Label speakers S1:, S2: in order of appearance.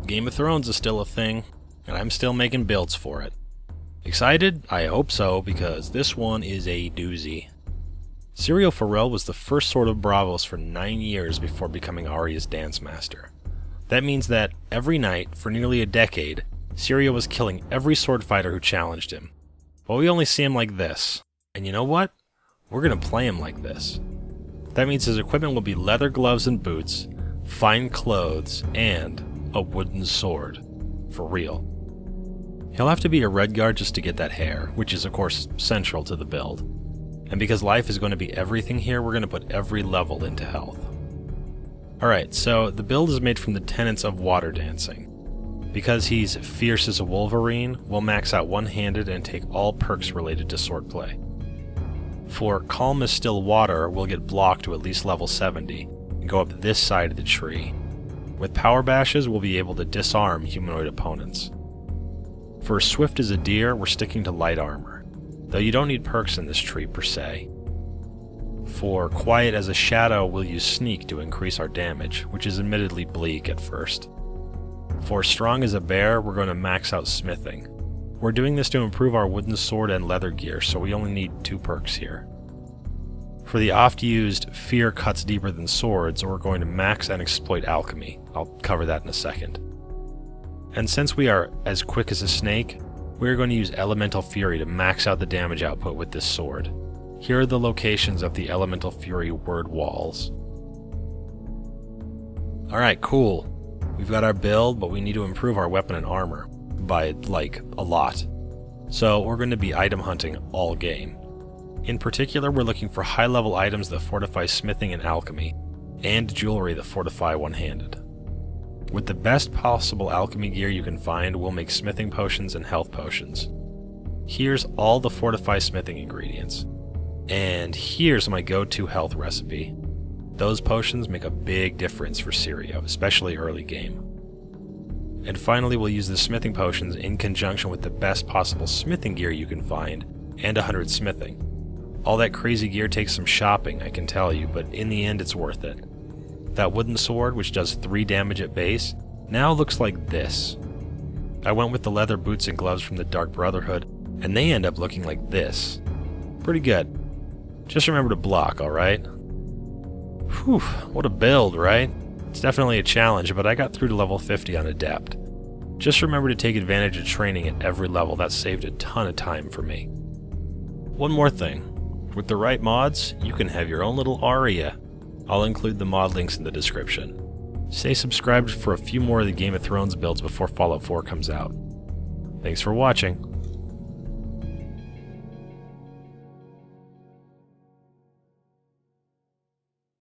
S1: Game of Thrones is still a thing, and I'm still making builds for it. Excited? I hope so, because this one is a doozy. Syrio Forel was the first Sword of Braavos for 9 years before becoming Arya's dance master. That means that every night, for nearly a decade, Syrio was killing every sword fighter who challenged him. But we only see him like this. And you know what? We're gonna play him like this. That means his equipment will be leather gloves and boots, fine clothes, and a wooden sword. For real. He'll have to be a Redguard just to get that hair, which is of course central to the build. And because life is going to be everything here, we're going to put every level into health. Alright, so the build is made from the tenets of water dancing. Because he's fierce as a Wolverine, we'll max out one-handed and take all perks related to swordplay. For calm as still water, we'll get blocked to at least level 70, and go up this side of the tree. With power bashes, we'll be able to disarm humanoid opponents. For swift as a deer, we're sticking to light armor, though you don't need perks in this tree per se. For quiet as a shadow, we'll use sneak to increase our damage, which is admittedly bleak at first. For strong as a bear, we're going to max out smithing. We're doing this to improve our wooden sword and leather gear, so we only need 2 perks here. For the oft-used fear cuts deeper than swords, we're going to max and exploit alchemy. I'll cover that in a second. And since we are as quick as a snake, we're going to use Elemental Fury to max out the damage output with this sword. Here are the locations of the Elemental Fury word walls. Alright, cool. We've got our build, but we need to improve our weapon and armor. By, like, a lot. So we're going to be item hunting all game. In particular, we're looking for high-level items that fortify smithing and alchemy, and jewelry that fortify one-handed. With the best possible alchemy gear you can find, we'll make smithing potions and health potions. Here's all the fortify smithing ingredients. And here's my go-to health recipe. Those potions make a big difference for Syrio, especially early game. And finally, we'll use the smithing potions in conjunction with the best possible smithing gear you can find, and 100 smithing. All that crazy gear takes some shopping, I can tell you, but in the end it's worth it. That wooden sword, which does 3 damage at base, now looks like this. I went with the leather boots and gloves from the Dark Brotherhood, and they end up looking like this. Pretty good. Just remember to block, alright? Whew, what a build, right? It's definitely a challenge, but I got through to level 50 on Adept. Just remember to take advantage of training at every level. That saved a ton of time for me. One more thing. With the right mods, you can have your own little Arya. I'll include the mod links in the description. Stay subscribed for a few more of the Game of Thrones builds before Fallout 4 comes out. Thanks for watching.